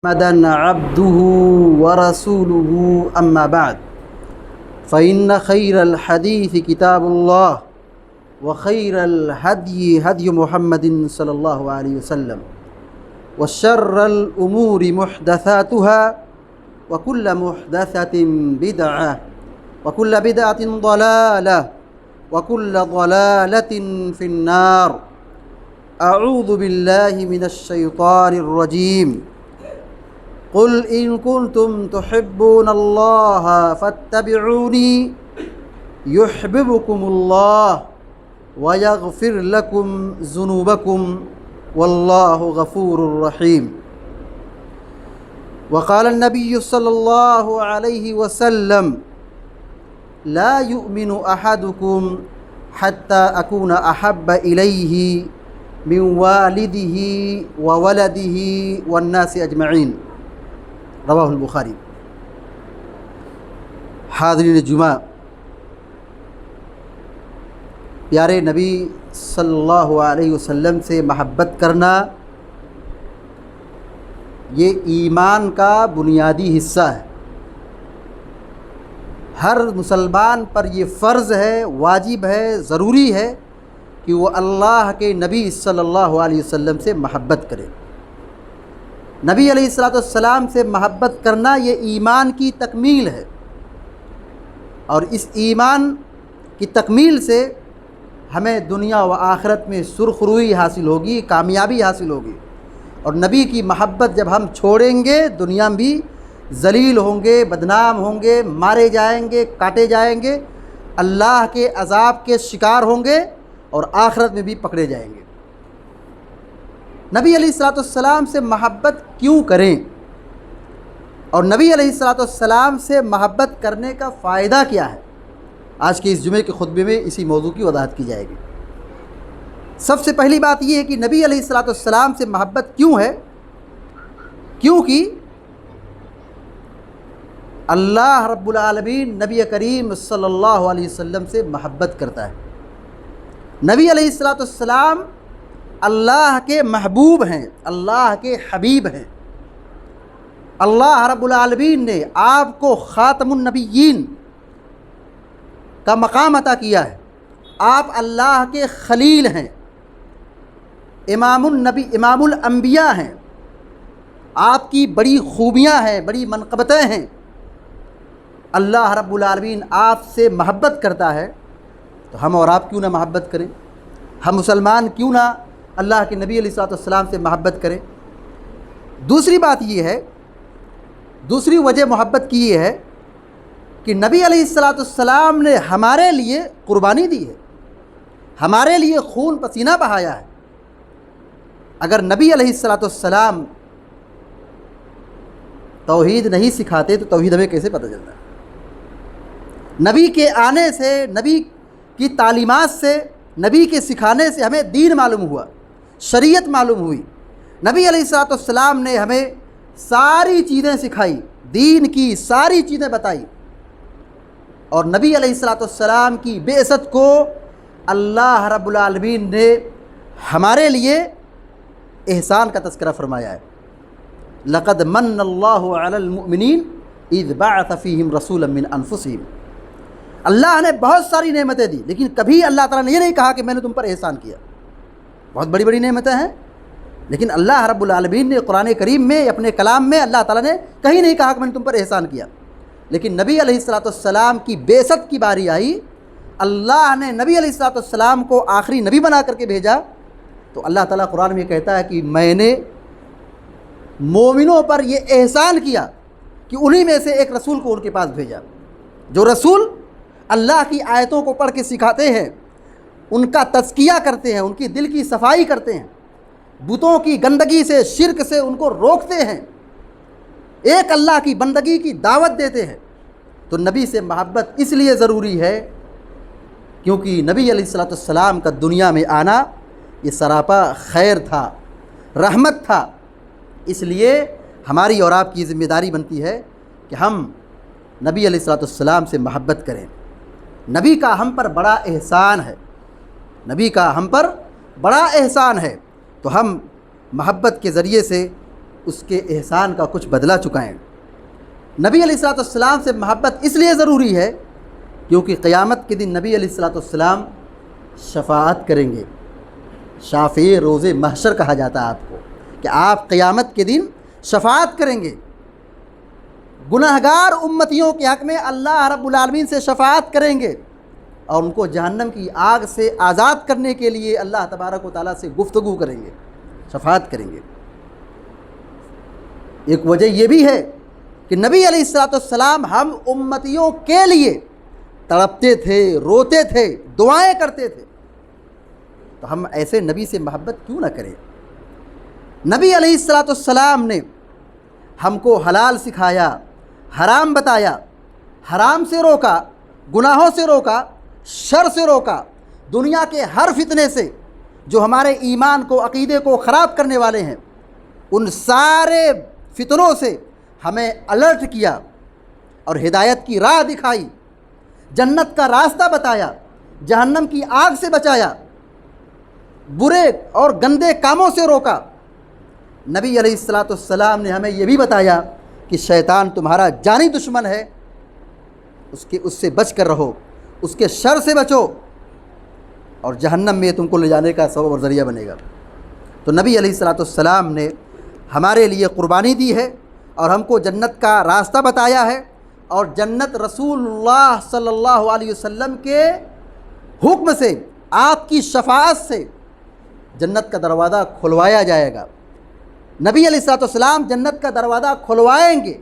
محمدًا عبده ورسوله أما بعد فإن خير الحديث كتاب الله وخير الهدي هدي محمد صلى الله عليه وسلم وشر الأمور محدثاتها وكل محدثة بدعة وكل بدعة ضلالة وكل ضلالة في النار أعوذ بالله من الشيطان الرجيم قل إن كنتم تحبون الله فاتبعوني يحببكم الله ويغفر لكم ذنوبكم والله غفور رحيم وقال النبي صلى الله عليه وسلم لا يؤمن أحدكم حتى أكون أحب إليه من والده وولده والناس أجمعين رواہ البخاری۔ حاضرین جمعہ، پیارے نبی صلی اللہ علیہ وسلم سے محبت کرنا یہ ایمان کا بنیادی حصہ ہے۔ ہر مسلمان پر یہ فرض ہے، واجب ہے، ضروری ہے کہ وہ اللہ کے نبی صلی اللہ علیہ وسلم سے محبت کرے۔ نبی علیہ السلام سے محبت کرنا یہ ایمان کی تکمیل ہے، اور اس ایمان کی تکمیل سے ہمیں دنیا و آخرت میں سرخروئی حاصل ہوگی، کامیابی حاصل ہوگی۔ اور نبی کی محبت جب ہم چھوڑیں گے، دنیا میں بھی ذلیل ہوں گے، بدنام ہوں گے، مارے جائیں گے، کاٹے جائیں گے، اللہ کے عذاب کے شکار ہوں گے، اور آخرت میں بھی پکڑے جائیں گے۔ نبی علیہ السلام سے محبت کیوں کریں، اور نبی علیہ السلام سے محبت کرنے کا فائدہ کیا ہے، آج کے اس جمعے کے خطبے میں اسی موضوع کی وضاحت کی جائے گی۔ سب سے پہلی بات یہ ہے کہ نبی علیہ السلام سے محبت کیوں ہے؟ کیونکہ اللہ رب العالمین نبی کریم صلی اللہ علیہ وسلم سے محبت کرتا ہے۔ نبی علیہ السلام اللہ کے محبوب ہیں، اللہ کے حبیب ہیں۔ اللہ رب العالمین نے آپ کو خاتم النبیین کا مقام عطا کیا ہے۔ آپ اللہ کے خلیل ہیں، امام الانبیاء ہیں، آپ کی بڑی خوبیاں ہیں، بڑی منقبتیں ہیں۔ اللہ رب العالمین آپ سے محبت کرتا ہے، تو ہم اور آپ کیوں نہ محبت کریں؟ ہم مسلمان کیوں نہ اللہ کے نبی علیہ السلام سے محبت کریں؟ دوسری بات یہ ہے، دوسری وجہ محبت کی یہ ہے کہ نبی علیہ السلام نے ہمارے لیے قربانی دی ہے، ہمارے لیے خون پسینہ بہایا ہے۔ اگر نبی علیہ السلام توحید نہیں سکھاتے تو توحید ہمیں کیسے پتہ چلتا؟ نبی کے آنے سے، نبی کی تعلیمات سے، نبی کے سکھانے سے ہمیں دین معلوم ہوا، شریعت معلوم ہوئی۔ نبی علیہ السلام نے ہمیں ساری چیزیں سکھائی، دین کی ساری چیزیں بتائی، اور نبی علیہ السلام کی بعثت کو اللہ رب العالمین نے ہمارے لیے احسان کا تذکرہ فرمایا ہے۔ لقد من اللہ علی المؤمنین اذ بعث فیہم رسولا من انفسہم۔ اللہ نے بہت ساری نعمتیں دی، لیکن کبھی اللہ تعالیٰ نے یہ نہیں کہا کہ میں نے تم پر احسان کیا۔ بہت بڑی بڑی نعمتیں ہیں، لیکن اللہ رب العالمین نے قرآن کریم میں، اپنے کلام میں اللہ تعالیٰ نے کہیں نہیں کہا کہ میں نے تم پر احسان کیا۔ لیکن نبی علیہ السلام کی بعثت کی باری آئی، اللہ نے نبی علیہ السلام کو آخری نبی بنا کر کے بھیجا، تو اللہ تعالیٰ قرآن میں کہتا ہے کہ میں نے مومنوں پر یہ احسان کیا کہ انہی میں سے ایک رسول کو ان کے پاس بھیجا، جو رسول اللہ کی آیتوں کو پڑھ کے سکھاتے ہیں، ان کا تزکیہ کرتے ہیں، ان کی دل کی صفائی کرتے ہیں، بتوں کی گندگی سے، شرک سے ان کو روکتے ہیں، ایک اللہ کی بندگی کی دعوت دیتے ہیں۔ تو نبی سے محبت اس لیے ضروری ہے کیونکہ نبی علیہ السلام کا دنیا میں آنا یہ سراپا خیر تھا، رحمت تھا۔ اس لیے ہماری اور آپ کی ذمہ داری بنتی ہے کہ ہم نبی علیہ السلام سے محبت کریں۔ نبی کا ہم پر بڑا احسان ہے، نبی کا ہم پر بڑا احسان ہے، تو ہم محبت کے ذریعے سے اس کے احسان کا کچھ بدلہ چکائیں۔ نبی علیہ الصلوۃ والسلام سے محبت اس لیے ضروری ہے کیونکہ قیامت کے دن نبی علیہ الصلوۃ والسلام شفاعت کریں گے۔ شافع روز محشر کہا جاتا ہے آپ کو کہ آپ قیامت کے دن شفاعت کریں گے۔ گناہگار امتیوں کے حق میں اللہ رب العالمین سے شفاعت کریں گے اور ان کو جہنم کی آگ سے آزاد کرنے کے لیے اللہ تبارک و تعالیٰ سے گفتگو کریں گے، شفاعت کریں گے۔ ایک وجہ یہ بھی ہے کہ نبی علیہ الصلوۃ والسلام ہم امتیوں کے لیے تڑپتے تھے، روتے تھے، دعائیں کرتے تھے، تو ہم ایسے نبی سے محبت کیوں نہ کریں۔ نبی علیہ الصلوۃ والسلام نے ہم کو حلال سکھایا، حرام بتایا، حرام سے روکا، گناہوں سے روکا، شر سے روکا، دنیا کے ہر فتنے سے جو ہمارے ایمان کو، عقیدے کو خراب کرنے والے ہیں، ان سارے فتنوں سے ہمیں الرٹ کیا اور ہدایت کی راہ دکھائی، جنت کا راستہ بتایا، جہنم کی آگ سے بچایا، برے اور گندے کاموں سے روکا۔ نبی علیہ الصلوۃ والسلام نے ہمیں یہ بھی بتایا کہ شیطان تمہارا جانی دشمن ہے، اس سے بچ کر رہو، اس کے شر سے بچو، اور جہنم میں تم کو لے جانے کا سبب اور ذریعہ بنے گا۔ تو نبی علیہ الصلوۃ والسلام نے ہمارے لیے قربانی دی ہے اور ہم کو جنت کا راستہ بتایا ہے، اور جنت رسول اللہ صلی اللہ علیہ وسلم کے حکم سے، آپ کی شفاعت سے جنت کا دروازہ کھلوایا جائے گا۔ نبی علیہ الصلوۃ والسلام جنت کا دروازہ کھلوائیں گے،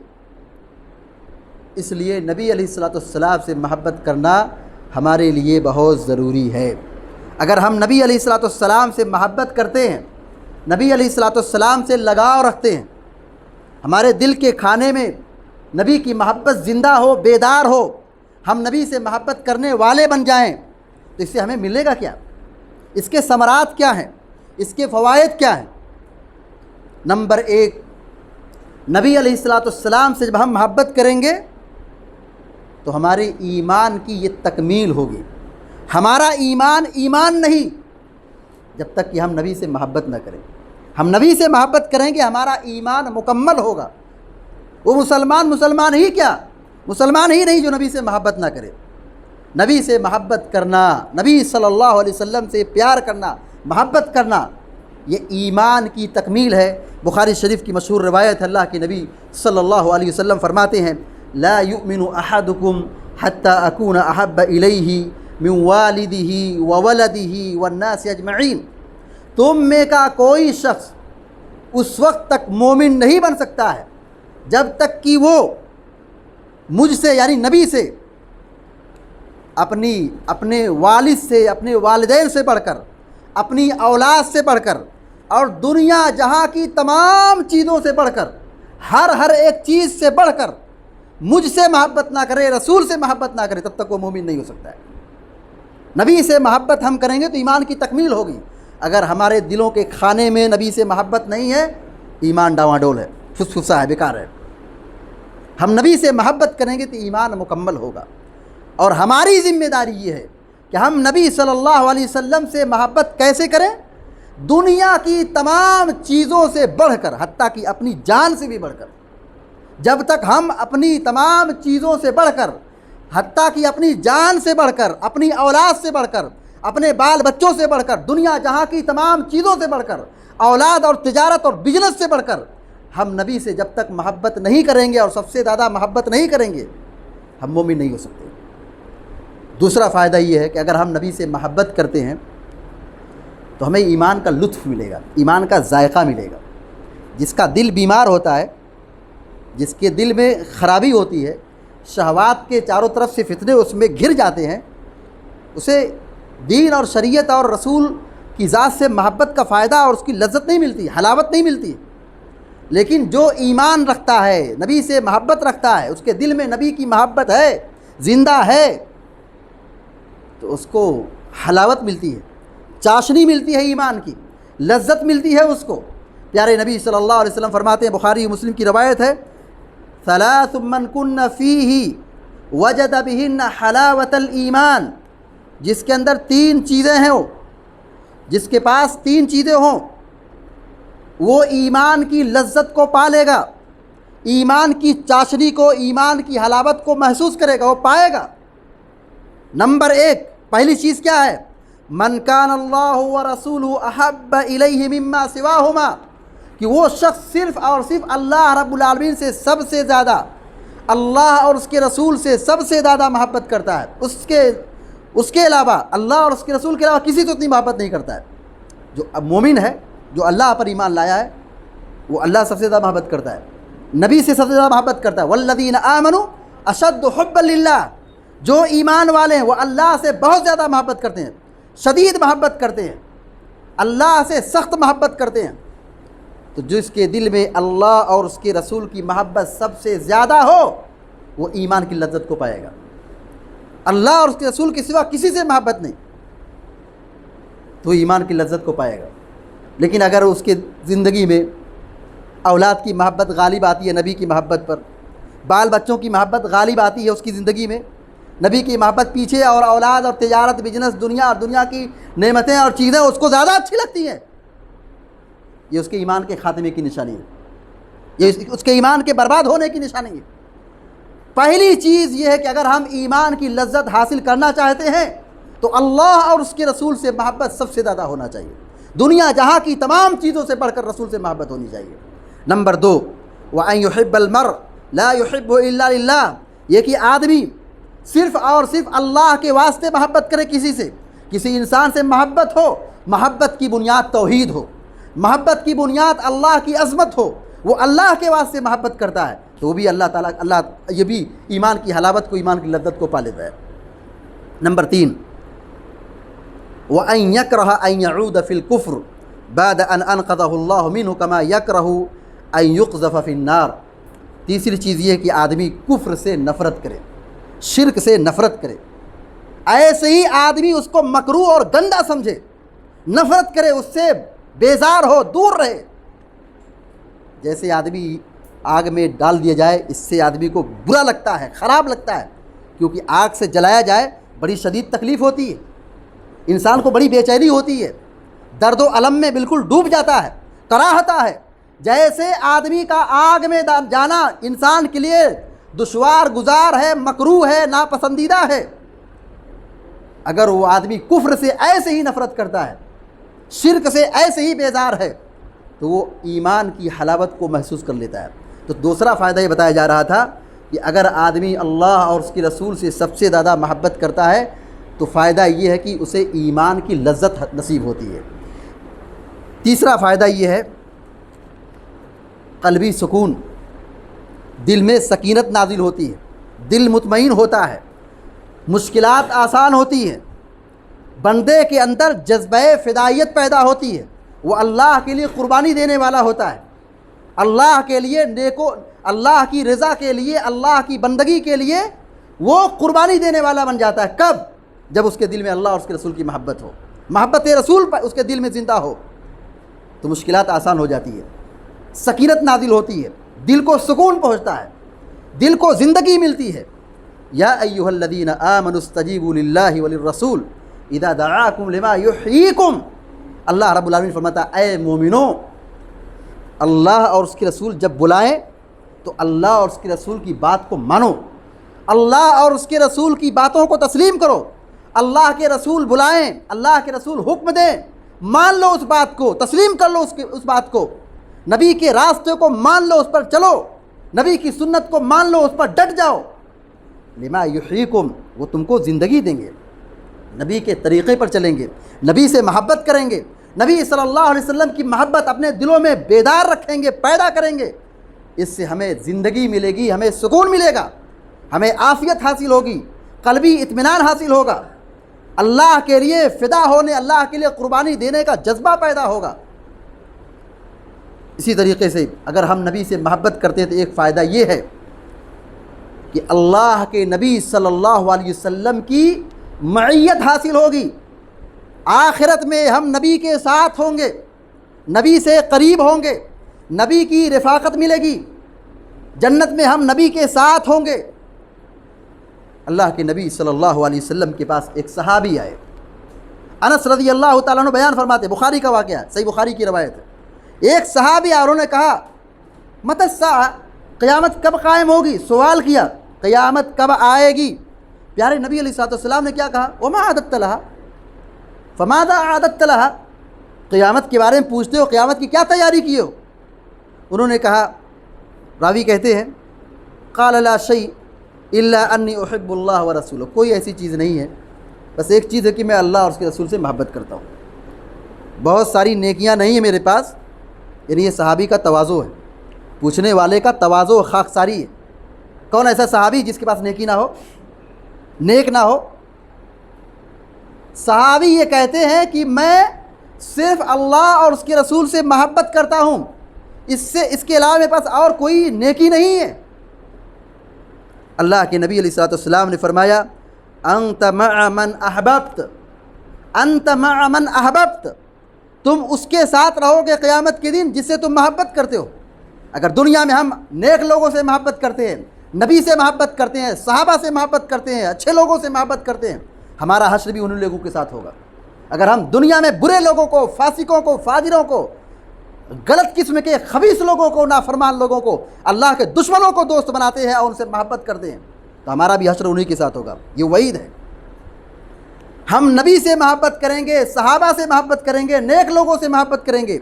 اس لیے نبی علیہ الصلوۃ والسلام سے محبت کرنا ہمارے لیے بہت ضروری ہے۔ اگر ہم نبی علیہ الصلوۃ والسلام سے محبت کرتے ہیں، نبی علیہ الصلوۃ والسلام سے لگاؤ رکھتے ہیں، ہمارے دل کے کھانے میں نبی کی محبت زندہ ہو، بیدار ہو، ہم نبی سے محبت کرنے والے بن جائیں، تو اس سے ہمیں ملے گا کیا؟ اس کے ثمرات کیا ہیں؟ اس کے فوائد کیا ہیں؟ نمبر 1، نبی علیہ الصلوۃ والسلام سے جب ہم محبت کریں گے تو ہمارے ایمان کی یہ تکمیل ہوگی۔ ہمارا ایمان ایمان نہیں جب تک کہ ہم نبی سے محبت نہ کریں۔ ہم نبی سے محبت کریں گے، ہمارا ایمان مکمل ہوگا۔ وہ مسلمان ہی کیا، مسلمان ہی نہیں جو نبی سے محبت نہ کرے۔ نبی سے محبت کرنا، نبی صلی اللہ علیہ وسلم سے پیار کرنا، محبت کرنا، یہ ایمان کی تکمیل ہے۔ بخاری شریف کی مشہور روایت ہے، اللہ کے نبی صلی اللہ علیہ وسلم فرماتے ہیں، لا یؤمن احدکم حتی اکون احب الیہ من والدہ وولدہ والناس اجمعین۔ تم میں کا کوئی شخص اس وقت تک مومن نہیں بن سکتا ہے جب تک کہ وہ مجھ سے، یعنی نبی سے، اپنے والد سے، اپنے والدین سے بڑھ کر، اپنی اولاد سے بڑھ کر، اور دنیا جہاں کی تمام چیزوں سے بڑھ کر، ہر ایک چیز سے بڑھ کر مجھ سے محبت نہ کرے، رسول سے محبت نہ کرے، تب تک وہ مومن نہیں ہو سکتا ہے۔ نبی سے محبت ہم کریں گے تو ایمان کی تکمیل ہوگی۔ اگر ہمارے دلوں کے کھانے میں نبی سے محبت نہیں ہے، ایمان ڈاواڈول ہے، فسفسا ہے، بیکار ہے۔ ہم نبی سے محبت کریں گے تو ایمان مکمل ہوگا۔ اور ہماری ذمہ داری یہ ہے کہ ہم نبی صلی اللہ علیہ وسلم سے محبت کیسے کریں؟ دنیا کی تمام چیزوں سے بڑھ کر، حتیٰ کہ اپنی جان سے بھی بڑھ کر۔ جب تک ہم اپنی تمام چیزوں سے بڑھ کر، حتیٰ کہ اپنی جان سے بڑھ کر، اپنی اولاد سے بڑھ کر، اپنے بال بچوں سے بڑھ کر، دنیا جہاں کی تمام چیزوں سے بڑھ کر، اولاد اور تجارت اور بزنس سے بڑھ کر ہم نبی سے جب تک محبت نہیں کریں گے اور سب سے زیادہ محبت نہیں کریں گے، ہم مومن نہیں ہو سکتے۔ دوسرا فائدہ یہ ہے کہ اگر ہم نبی سے محبت کرتے ہیں تو ہمیں ایمان کا لطف ملے گا، ایمان کا ذائقہ ملے گا۔ جس کا دل بیمار ہوتا ہے، جس کے دل میں خرابی ہوتی ہے، شہوات کے چاروں طرف سے فتنے اس میں گھر جاتے ہیں، اسے دین اور شریعت اور رسول کی ذات سے محبت کا فائدہ اور اس کی لذت نہیں ملتی، حلاوت نہیں ملتی۔ لیکن جو ایمان رکھتا ہے، نبی سے محبت رکھتا ہے، اس کے دل میں نبی کی محبت ہے، زندہ ہے، تو اس کو حلاوت ملتی ہے، چاشنی ملتی ہے، ایمان کی لذت ملتی ہے اس کو۔ پیارے نبی صلی اللہ علیہ وسلم فرماتے ہیں، بخاری مسلم کی روایت ہے، ثلاث من کن فیہ وجد بہن حلاوت الایمان۔ جس کے اندر 3 چیزیں ہیں، جس کے پاس 3 چیزیں ہوں، وہ ایمان کی لذت کو پا لے گا، ایمان کی چاشنی کو، ایمان کی حلاوت کو محسوس کرے گا، وہ پائے گا۔ نمبر ایک، پہلی چیز کیا ہے؟ من کان اللہ ورسولہ احب الیہ مما سواہما، کہ وہ شخص صرف اور صرف اللہ رب العالمین سے سب سے زیادہ، اللہ اور اس کے رسول سے سب سے زیادہ محبت کرتا ہے، اس کے علاوہ، اللہ اور اس کے رسول کے علاوہ کسی سے اتنی محبت نہیں کرتا ہے۔ جو مومن ہے، جو اللہ پر ایمان لایا ہے، وہ اللہ سب سے زیادہ محبت کرتا ہے، نبی سے سب سے زیادہ محبت کرتا ہے۔ والذین آمنوا اشد حبا للہ، جو ایمان والے ہیں وہ اللہ سے بہت زیادہ محبت کرتے ہیں، شدید محبت کرتے ہیں، اللہ سے سخت محبت کرتے ہیں۔ تو جس کے دل میں اللہ اور اس کے رسول کی محبت سب سے زیادہ ہو، وہ ایمان کی لذت کو پائے گا۔ اللہ اور اس کے رسول کے سوا کسی سے محبت نہیں، تو ایمان کی لذت کو پائے گا۔ لیکن اگر اس کے زندگی میں اولاد کی محبت غالب آتی ہے نبی کی محبت پر، بال بچوں کی محبت غالب آتی ہے اس کی زندگی میں، نبی کی محبت پیچھے، اور اولاد اور تجارت، بزنس، دنیا اور دنیا کی نعمتیں اور چیزیں اس کو زیادہ اچھی لگتی ہیں، یہ اس کے ایمان کے خاتمے کی نشانی ہے، یہ اس کے ایمان کے برباد ہونے کی نشانی ہے۔ پہلی چیز یہ ہے کہ اگر ہم ایمان کی لذت حاصل کرنا چاہتے ہیں تو اللہ اور اس کے رسول سے محبت سب سے زیادہ ہونا چاہیے، دنیا جہاں کی تمام چیزوں سے بڑھ کر رسول سے محبت ہونی چاہیے۔ نمبر دو، وَأَن يُحِبَّ الْمَرْءَ لَا يُحِبُّهُ إِلَّا لِلَّهِ، یہ کہ آدمی صرف اور صرف اللہ کے واسطے محبت کرے، کسی انسان سے محبت ہو، محبت کی بنیاد توحید ہو، محبت کی بنیاد اللہ کی عظمت ہو، وہ اللہ کے واسطے محبت کرتا ہے، تو وہ بھی اللہ یہ بھی ایمان کی حلاوت کو، ایمان کی لذت کو پا لیتا ہے۔ نمبر تین، وَأَن يَكْرَهَ أَن يَعُودَ فِي الْكُفْرِ بَعْدَ أَنْ أَنْقَذَهُ اللَّهُ مِنْهُ كَمَا يَكْرَهُ أَن يُقْذَفَ فِي النَّارِ۔ تیسری چیز یہ ہے کہ آدمی کفر سے نفرت کرے، شرک سے نفرت کرے، ایسے ہی آدمی اس کو مکروہ اور گندا سمجھے، نفرت کرے، اس سے بیزار ہو، دور رہے۔ جیسے آدمی آگ میں ڈال دیا جائے، اس سے آدمی کو برا لگتا ہے، خراب لگتا ہے، کیونکہ آگ سے جلایا جائے بڑی شدید تکلیف ہوتی ہے، انسان کو بڑی بے چینی ہوتی ہے، درد و الم میں بالکل ڈوب جاتا ہے، کراہتا ہے۔ جیسے آدمی کا آگ میں جانا انسان کے لیے دشوار گزار ہے، مکروہ ہے، ناپسندیدہ ہے، اگر وہ آدمی کفر سے ایسے ہی نفرت کرتا ہے، شرک سے ایسے ہی بیزار ہے، تو وہ ایمان کی حلاوت کو محسوس کر لیتا ہے۔ تو دوسرا فائدہ یہ بتایا جا رہا تھا کہ اگر آدمی اللہ اور اس کے رسول سے سب سے زیادہ محبت کرتا ہے تو فائدہ یہ ہے کہ اسے ایمان کی لذت نصیب ہوتی ہے۔ تیسرا فائدہ یہ ہے قلبی سکون، دل میں سکینت نازل ہوتی ہے، دل مطمئن ہوتا ہے، مشکلات آسان ہوتی ہیں، بندے کے اندر جذبہ فدائیت پیدا ہوتی ہے، وہ اللہ کے لیے قربانی دینے والا ہوتا ہے، اللہ کے لیے اللہ کی رضا کے لیے، اللہ کی بندگی کے لیے وہ قربانی دینے والا بن جاتا ہے۔ کب؟ جب اس کے دل میں اللہ اور اس کے رسول کی محبت ہو، محبت رسول اس کے دل میں زندہ ہو، تو مشکلات آسان ہو جاتی ہے، سکینت نازل ہوتی ہے، دل کو سکون پہنچتا ہے، دل کو زندگی ملتی ہے۔ یا ایھا الذین آمنوا استجیبوا للہ وللرسول اذا دعاکم لما یحییکم، اللہ رب العالمین فرماتا ہے اے مومنو، اللہ اور اس کے رسول جب بلائیں تو اللہ اور اس کے رسول کی بات کو مانو، اللہ اور اس کے رسول کی باتوں کو تسلیم کرو۔ اللہ کے رسول بلائیں، اللہ کے رسول حکم دیں، مان لو اس بات کو، تسلیم کر لو اس بات کو، نبی کے راستے کو مان لو، اس پر چلو، نبی کی سنت کو مان لو، اس پر ڈٹ جاؤ۔ لما یحییکم، وہ تم کو زندگی دیں گے، نبی کے طریقے پر چلیں گے، نبی سے محبت کریں گے، نبی صلی اللہ علیہ وسلم کی محبت اپنے دلوں میں بیدار رکھیں گے، پیدا کریں گے، اس سے ہمیں زندگی ملے گی، ہمیں سکون ملے گا، ہمیں عافیت حاصل ہوگی، قلبی اطمینان حاصل ہوگا، اللہ کے لیے فدا ہونے، اللہ کے لیے قربانی دینے کا جذبہ پیدا ہوگا۔ اسی طریقے سے اگر ہم نبی سے محبت کرتے ہیں تو ایک فائدہ یہ ہے کہ اللہ کے نبی صلی اللہ علیہ وسلم کی معیت حاصل ہوگی، آخرت میں ہم نبی کے ساتھ ہوں گے، نبی سے قریب ہوں گے، نبی کی رفاقت ملے گی، جنت میں ہم نبی کے ساتھ ہوں گے۔ اللہ کے نبی صلی اللہ علیہ وسلم کے پاس ایک صحابی آئے، انس رضی اللہ تعالیٰ عنہ بیان فرماتے، بخاری کا واقعہ ہے، صحیح بخاری کی روایت ہے، ایک صحابی اور انہوں نے کہا متی الساعہ، قیامت کب قائم ہوگی؟ سوال کیا قیامت کب آئے گی؟ پیارے نبی علیہ الصلوۃ والسلام نے کیا کہا؟ وما اعددت لہا فماذا اعددت لہا، قیامت کے بارے میں پوچھتے ہو، قیامت کی کیا تیاری کی ہو؟ انہوں نے کہا، راوی کہتے ہیں قال لا شیء الا انی احب اللہ ورسولہ، کوئی ایسی چیز نہیں ہے، بس ایک چیز ہے کہ میں اللہ اور اس کے رسول سے محبت کرتا ہوں، بہت ساری نیکیاں نہیں ہیں میرے پاس۔ یعنی یہ صحابی کا تواضع ہے، پوچھنے والے کا تواضع خاکساری ہے۔ کون ایسا صحابی جس کے پاس نیکی نہ ہو، نیک نہ ہو؟ صحابی یہ کہتے ہیں کہ میں صرف اللہ اور اس کے رسول سے محبت کرتا ہوں، اس کے علاوہ میرے پاس اور کوئی نیکی نہیں ہے۔ اللہ کے نبی علیہ الصلوۃ والسلام نے فرمایا انت مع من احببت، انت مع من احببت، تم اس کے ساتھ رہو گے قیامت کے دن جس سے تم محبت کرتے ہو۔ اگر دنیا میں ہم نیک لوگوں سے محبت کرتے ہیں، نبی سے محبت کرتے ہیں، صحابہ سے محبت کرتے ہیں، اچھے لوگوں سے محبت کرتے ہیں، ہمارا حشر بھی ان لوگوں کے ساتھ ہوگا۔ اگر ہم دنیا میں برے لوگوں کو، فاسقوں کو، فاجروں کو، غلط قسم کے خبیث لوگوں کو، نافرمان لوگوں کو، اللہ کے دشمنوں کو دوست بناتے ہیں اور ان سے محبت کرتے ہیں، تو ہمارا بھی حشر انہی کے ساتھ ہوگا۔ یہ وعید ہے۔ ہم نبی سے محبت کریں گے، صحابہ سے محبت کریں گے، نیک لوگوں سے محبت کریں گے،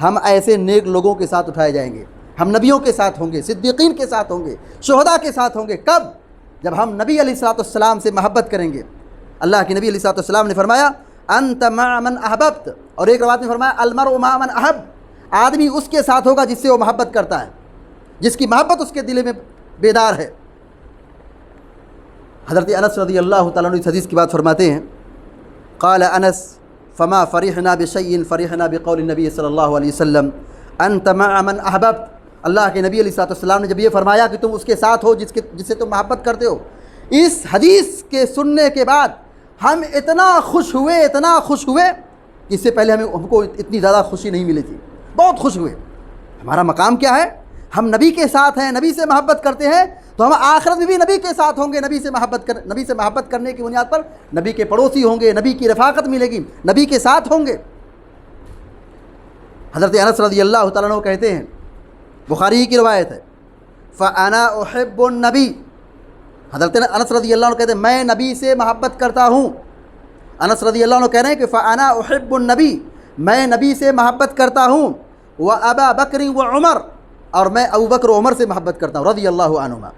ہم ایسے نیک لوگوں کے ساتھ اٹھائے جائیں گے، ہم نبیوں کے ساتھ ہوں گے، صدیقین کے ساتھ ہوں گے، شہداء کے ساتھ ہوں گے۔ کب؟ جب ہم نبی علیہ الصلوۃ والسلام سے محبت کریں گے۔ اللہ کے نبی علیہ الصلوۃ والسلام نے فرمایا انت مع من احببت، اور ایک روایت میں فرمایا المرء مع من احب، آدمی اس کے ساتھ ہوگا جس سے وہ محبت کرتا ہے، جس کی محبت اس کے دل میں بیدار ہے۔ حضرت انس رضی اللہ تعالیٰ عنہ اس حدیث کی بات فرماتے ہیں قال انس فما فرحنا بشیء فرحنا بقول النبی صلی اللہ علیہ وسلم انت مع من احببت۔ اللہ کے نبی علیہ الصلوۃ والسلام نے جب یہ فرمایا کہ تم اس کے ساتھ ہو جس سے تم محبت کرتے ہو، اس حدیث کے سننے کے بعد ہم اتنا خوش ہوئے کہ اس سے پہلے ہم کو اتنی زیادہ خوشی نہیں ملی تھی، بہت خوش ہوئے۔ ہمارا مقام کیا ہے؟ ہم نبی کے ساتھ ہیں، نبی سے محبت کرتے ہیں، تو ہم آخرت میں بھی نبی کے ساتھ ہوں گے۔ نبی سے محبت کرنے کی بنیاد پر نبی کے پڑوسی ہوں گے، نبی کی رفاقت ملے گی، نبی کے ساتھ ہوں گے۔ حضرت انس رضی اللہ تعالیٰ عنہ کہتے ہیں، بخاری کی روایت ہے فانا احب النبی، حضرت انس رضی اللہ عنہ کہتے ہیں میں نبی سے محبت کرتا ہوں۔ انس رضی اللہ عنہ کہہ رہے ہیں کہ فانا احب النبی، میں نبی سے محبت کرتا ہوں، وابا بکر وعمر، اور میں ابو بکر و عمر سے محبت کرتا ہوں رضی اللہ عنہما،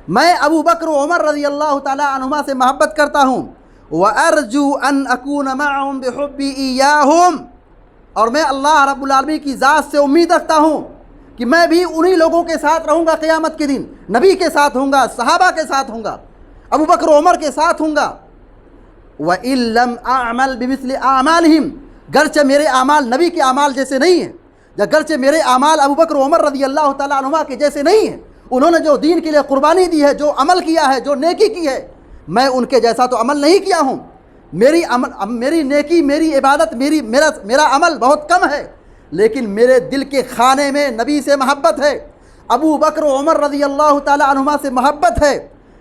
میں ابو بکر و عمر رضی اللہ تعالی عنہما سے محبت کرتا ہوں، وارجو ان اکون معهم بحبی ایاہم، اور میں اللہ رب العالمین کی ذات سے امید رکھتا ہوں کہ میں بھی انہی لوگوں کے ساتھ رہوں گا قیامت کے دن، نبی کے ساتھ ہوں گا، صحابہ کے ساتھ ہوں گا، ابو بکر و عمر کے ساتھ ہوں گا۔ وَإِن لَّمْ أَعْمَلْ بِمِثْلِ أَعْمَالِهِمْ، گرچہ میرے اعمال نبی کے اعمال جیسے نہیں ہیں، یا گرچہ میرے اعمال ابو بکر و عمر رضی اللہ تعالیٰ عنہما کے جیسے نہیں ہیں، انہوں نے جو دین کے لیے قربانی دی ہے، جو عمل کیا ہے، جو نیکی کی ہے، میں ان کے جیسا تو عمل نہیں کیا ہوں، میری نیکی، میری عبادت، میرا عمل بہت کم ہے، لیکن میرے دل کے خانے میں نبی سے محبت ہے، ابو بکر و عمر رضی اللہ تعالیٰ عنہما سے محبت ہے۔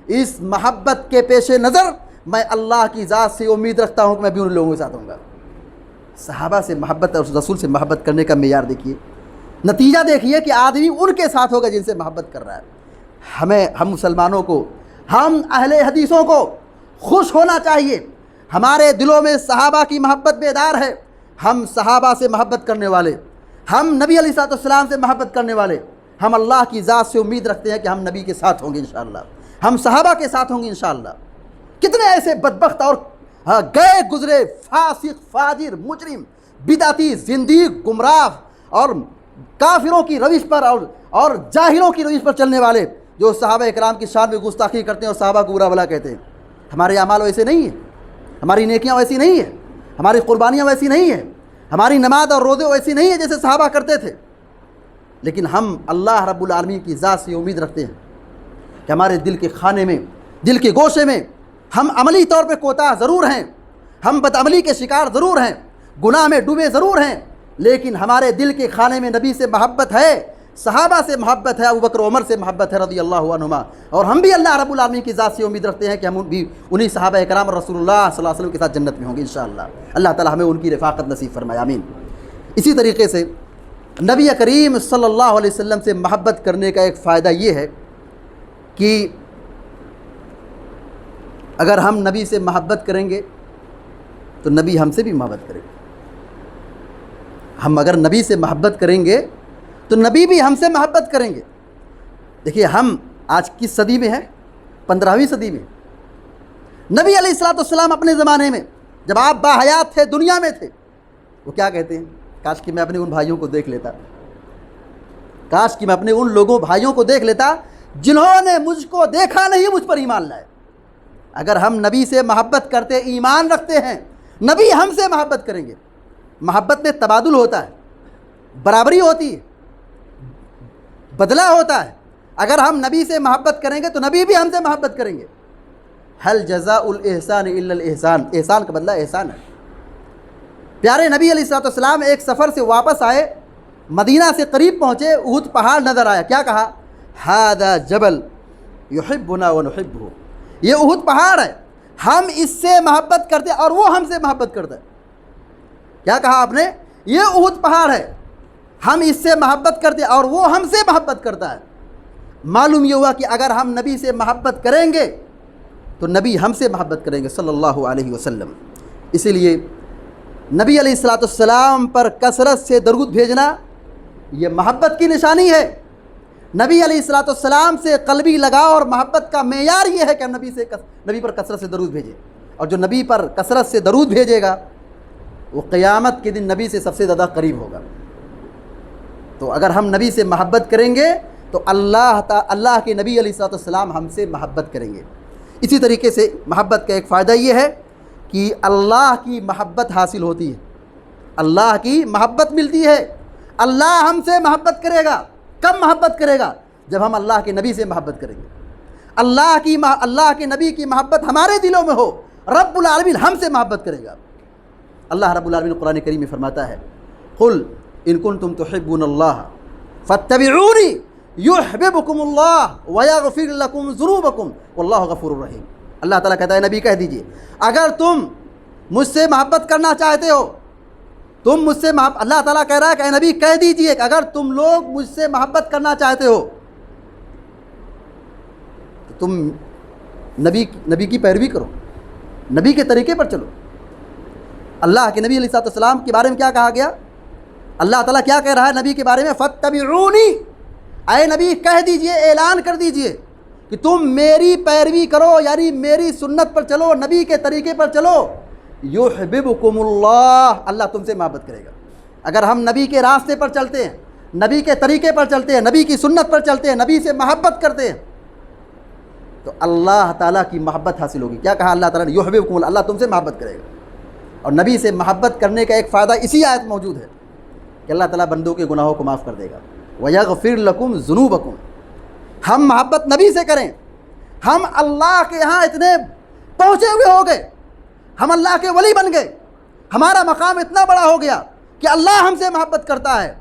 اس محبت کے پیش نظر میں اللہ کی ذات سے امید رکھتا ہوں کہ میں بھی ان لوگوں کے ساتھ ہوں گا۔ صحابہ سے محبت اور رسول سے محبت کرنے کا معیار دیکھیے، نتیجہ دیکھیے کہ آدمی ان کے ساتھ ہوگا جن سے محبت کر رہا ہے۔ ہم مسلمانوں کو، ہم اہل حدیثوں کو خوش ہونا چاہیے، ہمارے دلوں میں صحابہ کی محبت بیدار ہے، ہم صحابہ سے محبت کرنے والے، ہم نبی علیہ الصلوۃ والسلام سے محبت کرنے والے، ہم اللہ کی ذات سے امید رکھتے ہیں کہ ہم نبی کے ساتھ ہوں گے انشاءاللہ، ہم صحابہ کے ساتھ ہوں گے انشاءاللہ۔ کتنے ایسے بدبخت اور گئے گزرے فاسق، فاجر، مجرم، بدعتی، زندیق، گمراہ اور کافروں کی روش پر اور جاہلوں کی روش پر چلنے والے جو صحابہ اکرام کی شان میں گستاخی کرتے ہیں اور صحابہ کو برا بھلا کہتے ہیں۔ ہمارے اعمال ویسے نہیں ہیں، ہماری نیکیاں ویسی نہیں ہیں، ہماری قربانیاں ویسی نہیں ہیں، ہماری نماز اور روزے ویسی نہیں ہیں جیسے صحابہ کرتے تھے، لیکن ہم اللہ رب العالمین کی ذات سے امید رکھتے ہیں کہ ہمارے دل کے خانے میں، دل کے گوشے میں ہم عملی طور پہ کوتاہ ضرور ہیں، ہم بدعملی کے شکار ضرور ہیں، گناہ میں ڈوبے ضرور ہیں، لیکن ہمارے دل کے خانے میں نبی سے محبت ہے، صحابہ سے محبت ہے، ابو بکر و عمر سے محبت ہے رضی اللہ عنہما، اور ہم بھی اللہ رب العالمین کی ذات سے امید رکھتے ہیں کہ ہم بھی انہی صحابہ اکرام اور رسول اللہ صلی اللہ علیہ وسلم کے ساتھ جنت میں ہوں گے انشاءاللہ۔ اللہ تعالی ہمیں ان کی رفاقت نصیب فرمائے، آمین۔ اسی طریقے سے نبی کریم صلی اللہ علیہ وسلم سے محبت کرنے کا ایک فائدہ یہ ہے کہ اگر ہم نبی سے محبت کریں گے تو نبی ہم سے بھی محبت کریں گے. ہم اگر نبی سے محبت کریں گے تو نبی بھی ہم سے محبت کریں گے. دیکھیے ہم آج کس صدی میں ہیں؟ 15ویں صدی میں. نبی علیہ الصلوۃ والسلام اپنے زمانے میں جب آپ باحیات تھے، دنیا میں تھے، وہ کیا کہتے ہیں؟ کاش کہ میں اپنے ان بھائیوں کو دیکھ لیتا، کاش کہ میں اپنے ان لوگوں بھائیوں کو دیکھ لیتا جنہوں نے مجھ کو دیکھا نہیں، مجھ پر ایمان لائے. اگر ہم نبی سے محبت کرتے، ایمان رکھتے ہیں، نبی ہم سے محبت کریں گے. محبت میں تبادل ہوتا ہے، برابری ہوتی ہے، بدلہ ہوتا ہے. اگر ہم نبی سے محبت کریں گے تو نبی بھی ہم سے محبت کریں گے. حل جزاء الاحسان الا الاحسان، احسان کا بدلہ احسان ہے. پیارے نبی علیہ الصلوۃ والسلام ایک سفر سے واپس آئے، مدینہ سے قریب پہنچے، احد پہاڑ نظر آیا. کیا کہا؟ ھذا جبل یحبنا ونحبہ، یہ احد پہاڑ ہے، ہم اس سے محبت کرتے اور وہ ہم سے محبت کرتا ہے. کیا کہا آپ نے؟ یہ احد پہاڑ ہے، ہم اس سے محبت کرتے اور وہ ہم سے محبت کرتا ہے. معلوم یہ ہوا کہ اگر ہم نبی سے محبت کریں گے تو نبی ہم سے محبت کریں گے صلی اللہ علیہ وسلم. اسی لیے نبی علیہ الصلوۃ والسلام پر کثرت سے درود بھیجنا یہ محبت کی نشانی ہے. نبی علیہ الصلوۃ والسلام سے قلبی لگاؤ اور محبت کا معیار یہ ہے کہ ہم نبی پر کثرت سے درود بھیجیں. اور جو نبی پر کثرت سے درود بھیجے گا وہ قیامت کے دن نبی سے سب سے زیادہ قریب ہوگا. تو اگر ہم نبی سے محبت کریں گے تو اللہ کے نبی علیہ الصلوۃ والسلام ہم سے محبت کریں گے. اسی طریقے سے محبت کا ایک فائدہ یہ ہے کہ اللہ کی محبت حاصل ہوتی ہے، اللہ کی محبت ملتی ہے. اللہ ہم سے محبت کرے گا. کب محبت کرے گا؟ جب ہم اللہ کے نبی سے محبت کریں گے. اللہ کے نبی کی محبت ہمارے دلوں میں ہو، رب العالمین ہم سے محبت کرے گا. اللہ رب العالمین قرآن کریم میں فرماتا ہے قل ان کنتم تحبون اللہ فاتبعونی یحببکم اللہ ویغفر لکم ذنوبکم واللہ غفور الرحیم. اللہ تعالیٰ کہتا ہے نبی کہہ دیجئے اگر تم مجھ سے محبت کرنا چاہتے ہو، تم مجھ سے اللہ تعالیٰ کہہ رہا ہے کہ اے نبی کہہ دیجئے کہ اگر تم لوگ مجھ سے محبت کرنا چاہتے ہو تو تم نبی کی پیروی کرو، نبی کے طریقے پر چلو. اللہ کے نبی علیہ الصلوۃ والسلام کے بارے میں کیا کہا گیا؟ اللہ تعالیٰ کیا کہہ رہا ہے نبی کے بارے میں؟ فاتبعونی، اے نبی کہہ دیجئے، اعلان کر دیجئے کہ تم میری پیروی کرو، یعنی میری سنت پر چلو، نبی کے طریقے پر چلو. یحببکم اللہ، اللہ تم سے محبت کرے گا. اگر ہم نبی کے راستے پر چلتے ہیں، نبی کے طریقے پر چلتے ہیں، نبی کی سنت پر چلتے ہیں، نبی سے محبت کرتے ہیں تو اللہ تعالیٰ کی محبت حاصل ہوگی. کیا کہا اللہ تعالیٰ نے؟ یحببکم اللہ، اللہ تم سے محبت کرے گا. اور نبی سے محبت کرنے کا ایک فائدہ اسی آیت موجود ہے کہ اللہ تعالیٰ بندوں کے گناہوں کو معاف کر دے گا. وَيَغْفِرْ لَكُمْ ذُنُوبَكُمْ. ہم محبت نبی سے کریں، ہم اللہ کے یہاں اتنے پہنچے ہوئے ہو گئے، ہم اللہ کے ولی بن گئے، ہمارا مقام اتنا بڑا ہو گیا کہ اللہ ہم سے محبت کرتا ہے.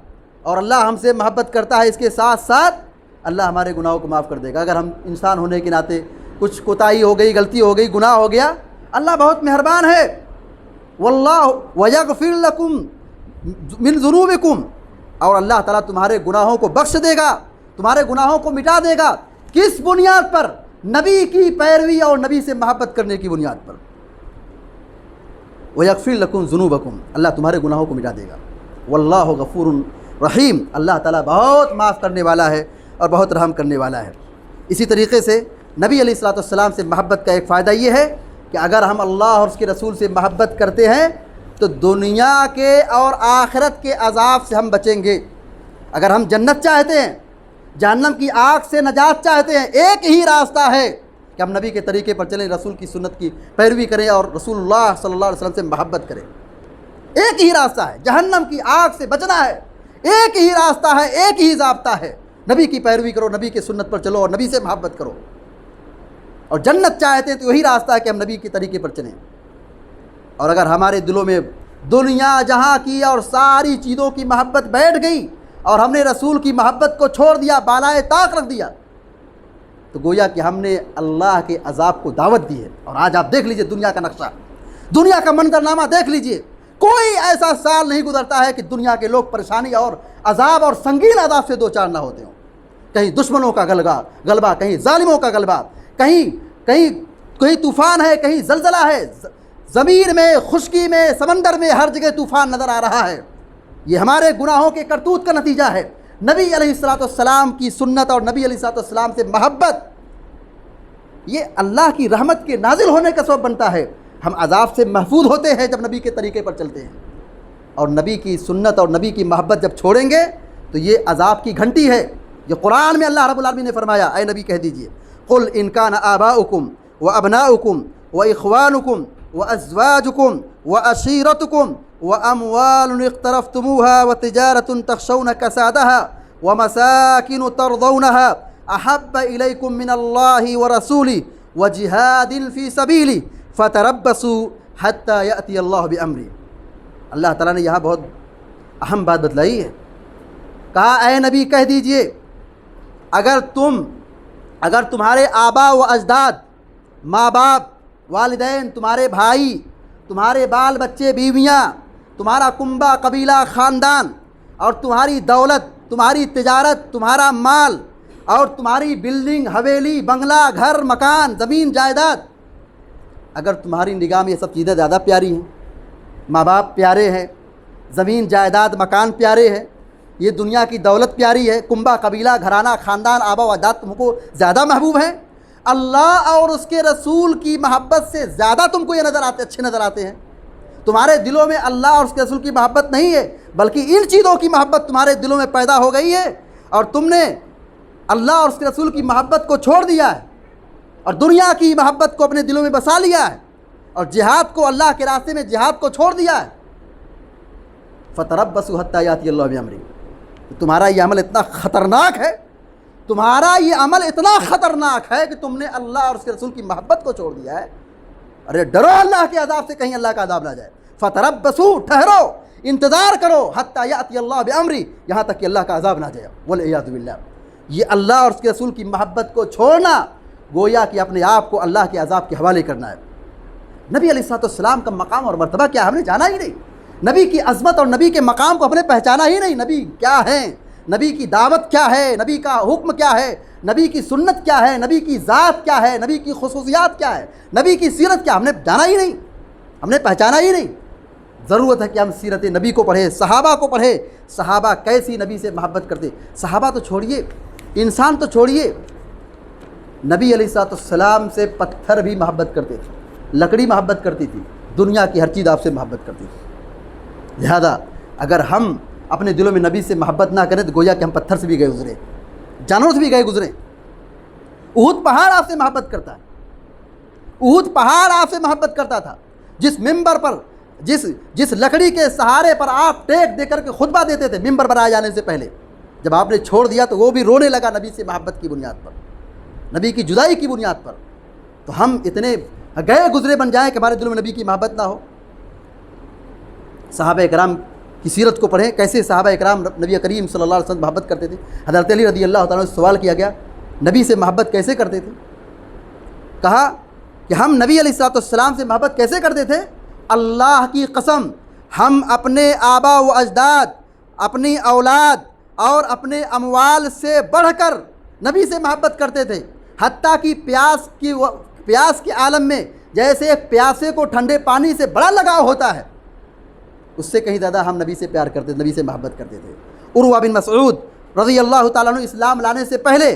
اور اللہ ہم سے محبت کرتا ہے، اس کے ساتھ ساتھ اللہ ہمارے گناہوں کو معاف کر دے گا. اگر ہم انسان ہونے کے ناطے کچھ کوتاہی ہو گئی، غلطی ہو گئی، گناہ ہو گیا، اللہ بہت مہربان ہے. واللہ ویغفر لکم من ذنوبکم، اور اللہ تعالیٰ تمہارے گناہوں کو بخش دے گا، تمہارے گناہوں کو مٹا دے گا. کس بنیاد پر؟ نبی کی پیروی اور نبی سے محبت کرنے کی بنیاد پر. ویغفر لکم ذنوبکم، اللہ تمہارے گناہوں کو مٹا دے گا. واللہ غفور رحیم، اللہ تعالیٰ بہت معاف کرنے والا ہے اور بہت رحم کرنے والا ہے. اسی طریقے سے نبی علیہ الصلوۃ والسلام سے محبت کا ایک فائدہ یہ ہے کہ اگر ہم اللہ اور اس کے رسول سے محبت کرتے ہیں تو دنیا کے اور آخرت کے عذاب سے ہم بچیں گے. اگر ہم جنت چاہتے ہیں، جہنم کی آگ سے نجات چاہتے ہیں، ایک ہی راستہ ہے کہ ہم نبی کے طریقے پر چلیں، رسول کی سنت کی پیروی کریں اور رسول اللہ صلی اللہ علیہ وسلم سے محبت کریں. ایک ہی راستہ ہے، جہنم کی آگ سے بچنا ہے. ایک ہی راستہ ہے، ایک ہی ضابطہ ہے، نبی کی پیروی کرو، نبی کے سنت پر چلو اور نبی سے محبت کرو. اور جنت چاہتے ہیں تو یہی راستہ ہے کہ ہم نبی کے طریقے پر چلیں. اور اگر ہمارے دلوں میں دنیا جہاں کی اور ساری چیزوں کی محبت بیٹھ گئی اور ہم نے رسول کی محبت کو چھوڑ دیا، بالائے طاق رکھ دیا، تو گویا کہ ہم نے اللہ کے عذاب کو دعوت دی ہے. اور آج آپ دیکھ لیجئے دنیا کا نقشہ، دنیا کا منظرنامہ دیکھ لیجئے. کوئی ایسا سال نہیں گزرتا ہے کہ دنیا کے لوگ پریشانی اور عذاب اور سنگین عذاب سے دو چار نہ ہوتے ہوں. کہیں دشمنوں کا غلبہ، کہیں ظالموں کا غلبہ، کہیں طوفان ہے، کہیں زلزلہ ہے، زمین میں، خشکی میں، سمندر میں، ہر جگہ طوفان نظر آ رہا ہے. یہ ہمارے گناہوں کے کرتوت کا نتیجہ ہے. نبی علیہ السلام کی سنت اور نبی علیہ السلام سے محبت یہ اللہ کی رحمت کے نازل ہونے کا سبب بنتا ہے. ہم عذاب سے محفوظ ہوتے ہیں جب نبی کے طریقے پر چلتے ہیں، اور نبی کی سنت اور نبی کی محبت جب چھوڑیں گے تو یہ عذاب کی گھنٹی ہے. جو قرآن میں اللہ رب العالمین نے فرمایا، اے نبی کہہ دیجئے قل ان کان آباؤکم وابناؤکم واخوانکم وازواجکم وعشیرتکم واموال اقترفتموها وتجارة تخشون کسادها ومساکن ترضونها احب الیکم من اللہ ورسولہ وجہاد فی سبیلہ فتربصوا حتی یأتی اللہ بامرہ. اللہ تعالیٰ نے یہاں بہت اہم بات بتلائی ہے. کہا اے نبی کہہ دیجئے اگر تمہارے آبا و اجداد، ماں باپ، والدین، تمہارے بھائی، تمہارے بال بچے، بیویاں، تمہارا کنبہ، قبیلہ، خاندان، اور تمہاری دولت، تمہاری تجارت، تمہارا مال، اور تمہاری بلڈنگ، حویلی، بنگلہ، گھر، مکان، زمین، جائیداد، اگر تمہاری نگاہ میں یہ سب چیزیں زیادہ پیاری ہیں، ماں باپ پیارے ہیں، زمین، جائیداد، مکان پیارے ہیں، یہ دنیا کی دولت پیاری ہے، کنبہ، قبیلہ، گھرانہ، خاندان، آبا و اجداد تم کو زیادہ محبوب ہیں، اللہ اور اس کے رسول کی محبت سے زیادہ تم کو یہ اچھے نظر آتے ہیں، تمہارے دلوں میں اللہ اور اس کے رسول کی محبت نہیں ہے بلکہ ان چیزوں کی محبت تمہارے دلوں میں پیدا ہو گئی ہے، اور تم نے اللہ اور اس کے رسول کی محبت کو چھوڑ دیا ہے اور دنیا کی محبت کو اپنے دلوں میں بسا لیا ہے، اور جہاد کو، اللہ کے راستے میں جہاد کو چھوڑ دیا ہے. فتربصوا حتی یاتی اللہ بامرہ. تمہارا یہ عمل اتنا خطرناک ہے، تمہارا یہ عمل اتنا خطرناک ہے کہ تم نے اللہ اور اس کے رسول کی محبت کو چھوڑ دیا ہے. ارے ڈرو اللہ کے عذاب سے، کہیں اللہ کا عذاب نہ جائے. فتربصوا، ٹھہرو، انتظار کرو، حتی یاتی اللہ بامرہ، یہاں تک کہ اللہ کا عذاب نہ جائے. والعیاذ باللہ. یہ اللہ اور اس کے رسول کی محبت کو چھوڑنا گویا کہ اپنے آپ کو اللہ کے عذاب کے حوالے کرنا ہے. نبی علیہ السلام کا مقام اور مرتبہ کیا ہم نے جانا ہی نہیں. نبی کی عظمت اور نبی کے مقام کو ہم نے پہچانا ہی نہیں. نبی کیا ہیں، نبی کی دعوت کیا ہے، نبی کا حکم کیا ہے، نبی کی سنت کیا ہے، نبی کی ذات کیا ہے، نبی کی خصوصیات کیا ہے، نبی کی سیرت کیا، ہم نے جانا ہی نہیں، ہم نے پہچانا ہی نہیں. ضرورت ہے کہ ہم سیرت نبی کو پڑھیں، صحابہ کو پڑھیں. صحابہ کیسی نبی سے محبت کرتے. صحابہ تو چھوڑیے، انسان تو چھوڑیے، نبی علیہ السلام سے پتھر بھی محبت کرتے تھے، لکڑی محبت کرتی تھی، دنیا کی ہر چیز آپ سے محبت کرتی تھی. لہذا اگر ہم اپنے دلوں میں نبی سے محبت نہ کریں تو گویا کہ ہم پتھر سے بھی گئے گزرے، جانوروں سے بھی گئے گزرے. احد پہاڑ آپ سے محبت کرتا ہے، احد پہاڑ آپ سے محبت کرتا تھا. جس ممبر پر، جس لکڑی کے سہارے پر آپ ٹیک دے کر کے خطبہ دیتے تھے ممبر پر آ جانے سے پہلے، جب آپ نے چھوڑ دیا تو وہ بھی رونے لگا نبی سے محبت کی بنیاد پر، نبی کی جدائی کی بنیاد پر. تو ہم اتنے گئے گزرے بن جائیں کہ ہمارے دلوں میں نبی کی محبت نہ ہو. صحابہ اکرام کی سیرت کو پڑھیں، کیسے صحابہ اکرام نبی کریم صلی اللہ علیہ وسلم محبت کرتے تھے. حضرت علی رضی اللہ تعالیٰ سے سوال کیا گیا نبی سے محبت کیسے کرتے تھے. کہا کہ ہم نبی علیہ السلام سے محبت کیسے کرتے تھے. اللہ کی قسم ہم اپنے آبا و اجداد، اپنی اولاد اور اپنے اموال سے بڑھ کر نبی سے محبت کرتے تھے. حتیٰ کہ پیاس کے عالم میں جیسے ایک پیاسے کو ٹھنڈے پانی سے بڑا لگاؤ ہوتا ہے، اس سے کہیں زیادہ ہم نبی سے پیار کرتے تھے، نبی سے محبت کرتے تھے. عروہ بن مسعود رضی اللہ تعالیٰ عنہ اسلام لانے سے پہلے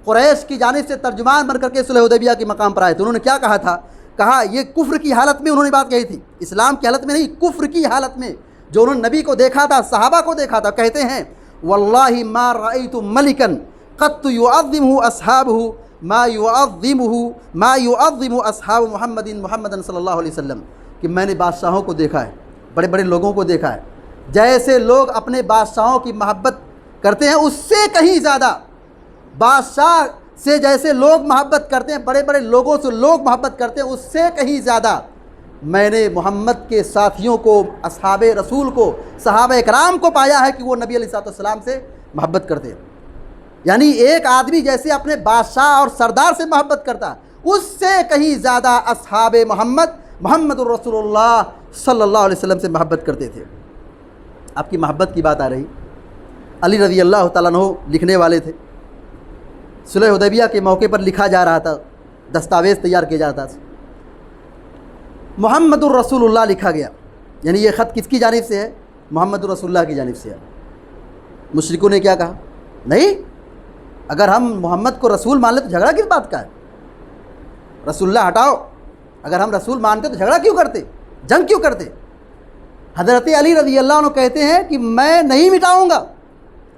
قریش کی جانب سے ترجمان بن کر کے صلح حدیبیہ کے مقام پر آئے تھے. انہوں نے کیا کہا تھا؟ کہا یہ کفر کی حالت میں انہوں نے بات کہی تھی، اسلام کی حالت میں نہیں، کفر کی حالت میں. جو انہوں نے نبی کو دیکھا تھا، صحابہ کو دیکھا تھا، کہتے ہیں واللہ ما رأیت ملکا قط يعظمه اصحابه ما يعظم اصحاب محمد صلی اللہ علیہ وسلم. کہ میں نے بادشاہوں کو دیکھا ہے، بڑے بڑے لوگوں کو دیکھا ہے، جیسے لوگ اپنے بادشاہوں کی محبت کرتے ہیں اس سے کہیں زیادہ، بادشاہ سے جیسے لوگ محبت کرتے ہیں، بڑے بڑے لوگوں سے لوگ محبت کرتے ہیں، اس سے کہیں زیادہ میں نے محمد کے ساتھیوں کو، اصحاب رسول کو، صحابہ اکرام کو پایا ہے کہ وہ نبی علیہ السلام سے محبت کرتے ہیں. یعنی ایک آدمی جیسے اپنے بادشاہ اور سردار سے محبت کرتا ہے، اس سے کہیں زیادہ اصحاب محمد الرسول اللہ صلی اللہ علیہ وسلم سے محبت کرتے تھے۔ آپ کی محبت کی بات آ رہی، علی رضی اللہ تعالیٰ عنہ لکھنے والے تھے۔ صلح حدیبیہ کے موقع پر لکھا جا رہا تھا، دستاویز تیار کیا جاتا تھا، محمد الرسول اللہ لکھا گیا، یعنی یہ خط کس کی جانب سے ہے؟ محمد الرسول اللہ کی جانب سے ہے۔ مشرکوں نے کیا کہا؟ نہیں، اگر ہم محمد کو رسول مان لیں تو جھگڑا کس بات کا ہے؟ رسول اللہ ہٹاؤ، اگر ہم رسول مانتے تو جھگڑا کیوں کرتے، جنگ کیوں کرتے؟ حضرت علی رضی اللہ عنہ کہتے ہیں کہ میں نہیں مٹاؤں گا۔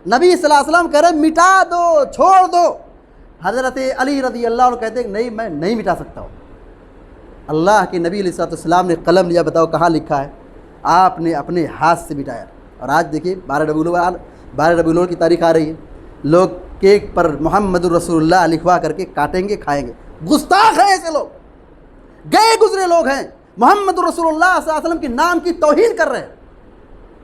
نبی صلی اللہ علیہ وسلم کہہ رہے مٹا دو، چھوڑ دو۔ حضرت علی رضی اللہ عنہ کہتے ہیں کہ نہیں، میں نہیں مٹا سکتا ہوں۔ اللہ کے نبی علیہ السلام نے قلم لیا، بتاؤ کہاں لکھا ہے؟ آپ نے اپنے ہاتھ سے مٹایا۔ اور آج دیکھیے 12 ربیع الاول کی تاریخ آ رہی ہے، لوگ کیک پر محمد الرسول اللہ لکھوا کر کے کاٹیں گے، کھائیں گے۔ گستاخ ہیں ایسے لوگ، گئے گزرے لوگ ہیں، محمد الرسول اللہ صلی اللہ علیہ وسلم کے نام کی توہین کر رہے ہیں۔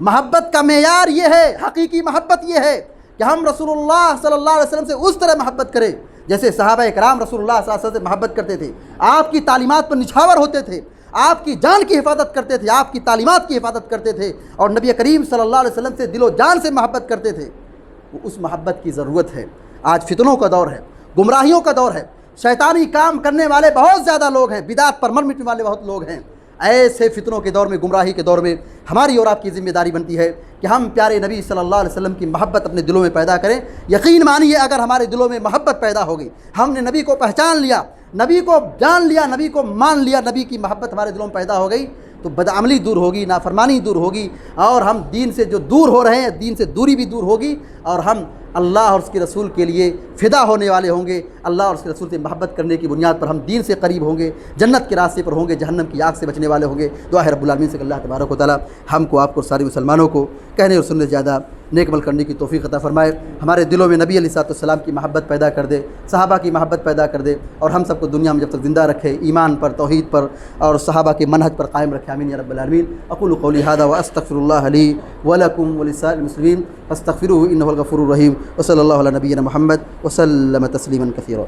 محبت کا معیار یہ ہے، حقیقی محبت یہ ہے کہ ہم رسول اللہ صلی اللہ علیہ وسلم سے اس طرح محبت کریں جیسے صحابہ کرام رسول اللہ صلی اللہ علیہ وسلم سے محبت کرتے تھے، آپ کی تعلیمات پر نچھاور ہوتے تھے، آپ کی جان کی حفاظت کرتے تھے، آپ کی تعلیمات کی حفاظت کرتے تھے، اور نبی کریم صلی اللہ علیہ وسلم سے دل و جان سے محبت کرتے تھے۔ اس محبت کی ضرورت ہے۔ آج فتنوں کا دور ہے، گمراہیوں کا دور ہے، شیطانی کام کرنے والے بہت زیادہ لوگ ہیں، بدعت پر مر مٹنے والے بہت لوگ ہیں۔ ایسے فتنوں کے دور میں، گمراہی کے دور میں ہماری اور آپ کی ذمہ داری بنتی ہے کہ ہم پیارے نبی صلی اللہ علیہ وسلم کی محبت اپنے دلوں میں پیدا کریں۔ یقین مانیے اگر ہمارے دلوں میں محبت پیدا ہوگی، ہم نے نبی کو پہچان لیا، نبی کو جان لیا، نبی کو مان لیا، نبی کی محبت ہمارے دلوں میں پیدا ہو گئی، تو بدعملی دور ہوگی، نافرمانی دور ہوگی، اور ہم دین سے جو دور ہو رہے ہیں دین سے دوری بھی دور ہوگی، اور ہم اللہ اور اس کے رسول کے لیے فدا ہونے والے ہوں گے۔ اللہ اور اس کے رسول سے محبت کرنے کی بنیاد پر ہم دین سے قریب ہوں گے، جنت کے راستے پر ہوں گے، جہنم کی آگ سے بچنے والے ہوں گے۔ دعا ہے رب العالمین سے کہ اللہ تبارک و تعالیٰ ہم کو، آپ کو، سارے مسلمانوں کو کہنے اور سننے سے زیادہ نیک عمل کرنے کی توفیق عطا فرمائے۔ ہمارے دلوں میں نبی علیہ السلام کی محبت پیدا کر دے، صحابہ کی محبت پیدا کر دے، اور ہم سب کو دنیا میں جب تک زندہ رکھے ایمان پر، توحید پر اور صحابہ کے منہج پر قائم رکھے، آمین یا رب العالمین۔ اقول قولی ھذا واستغفر اللہ لی ولکم ولسائر المسلمین فاستغفروہ انہ الغفور الرحیم، وصلی اللہ علی نبینا محمد وسلم تسلیما کثیرا۔